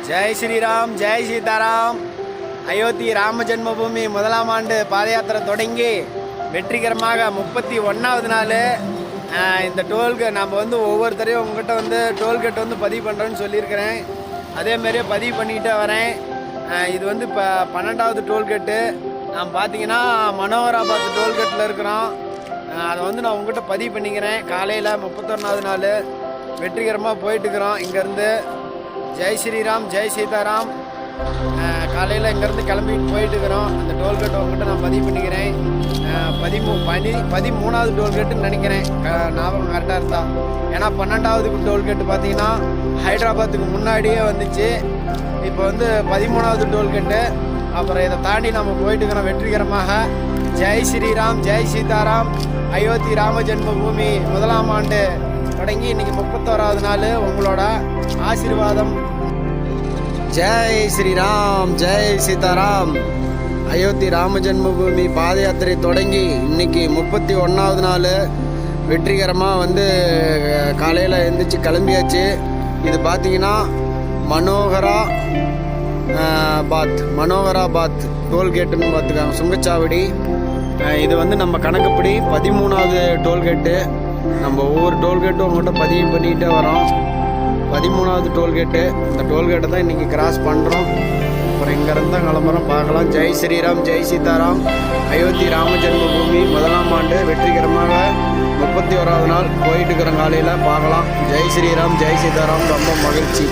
ஜெய் ஸ்ரீராம், ஜெய் சீதாராம். அயோத்தி ராம ஜென்மபூமி முதலாம் ஆண்டு பாத யாத்திரை தொடங்கி வெற்றிகரமாக 31வது நாள். இந்த டோல்கேட் நம்ம வந்து ஒவ்வொருத்தரையும் உங்கள்கிட்ட வந்து டோல்கேட் வந்து பதிவு பண்ணுறேன்னு சொல்லியிருக்கிறேன். அதேமாரியே பதிவு பண்ணிக்கிட்டே வரேன். இது வந்து இப்போ 12வது டோல்கேட்டு. நான் பார்த்தீங்கன்னா மனோகராபாத் டோல்கேட்டில் இருக்கிறோம். அதை வந்து நான் உங்கள்கிட்ட பதிவு பண்ணிக்கிறேன். காலையில் 31வது நாள் வெற்றிகரமாக போயிட்டுருக்குறோம். இங்கேருந்து ஜெய் ஸ்ரீராம், ஜெய் சீதாராம். காலையில் இங்கேருந்து கிளம்பிட்டு போயிட்டுருக்குறோம். அந்த டோல்கேட்டை உங்கள்கிட்ட நான் பதிவு பண்ணிக்கிறேன். 13வது டோல்கேட்டுன்னு நினைக்கிறேன், ஞாபகம் கரெக்டாக இருந்தா. ஏன்னா 12வது டோல்கேட்டு பார்த்தீங்கன்னா ஹைதராபாத்துக்கு முன்னாடியே வந்துச்சு. இப்போ வந்து 13வது டோல்கேட்டு. அப்புறம் இதை தாண்டி நம்ம போயிட்டுருக்கிறோம் வெற்றிகரமாக. ஜெய் ஸ்ரீராம், ஜெய் சீதாராம். அயோத்தி ராம ஜென்மபூமி முதலாம் ஆண்டு தொடங்கி இன்னைக்கு 31வது நாள். உங்களோட ஆசீர்வாதம். ஜெய் ஸ்ரீராம், ஜெய் சீதாராம். அயோத்தி ராம ஜென்மபூமி பாத யாத்திரை தொடங்கி இன்னைக்கு 31வது நாள் வெற்றிகரமாக வந்து காலையில் எழுந்திரிச்சு கிளம்பியாச்சு. இது பார்த்தீங்கன்னா மனோகராபாத் டோல்கேட்டுன்னு பார்த்துக்காங்க, சுங்கச்சாவடி. இது வந்து நம்ம கணக்குப்படி 13வது டோல்கேட்டு. நம்ம ஒவ்வொரு டோல்கேட்டும் உங்கள்கிட்ட பதிவு பண்ணிக்கிட்டே வரோம். 13வது டோல்கேட்டு. இந்த டோல்கேட்டை தான் இன்றைக்கி கிராஸ் பண்ணுறோம். அப்புறம் இங்கேருந்து தான் கிளம்புறோம். பார்க்கலாம். ஜெய் ஸ்ரீராம், ஜெய் சீதாராம். அயோத்தி ராம ஜென்மபூமி முதலாம் ஆண்டு வெற்றிகரமாக 31வது நாள் போயிட்டு இருக்கிற காலையில் பார்க்கலாம். ஜெய் ஸ்ரீராம், ஜெய் சீதாராம். ரொம்ப மகிழ்ச்சி.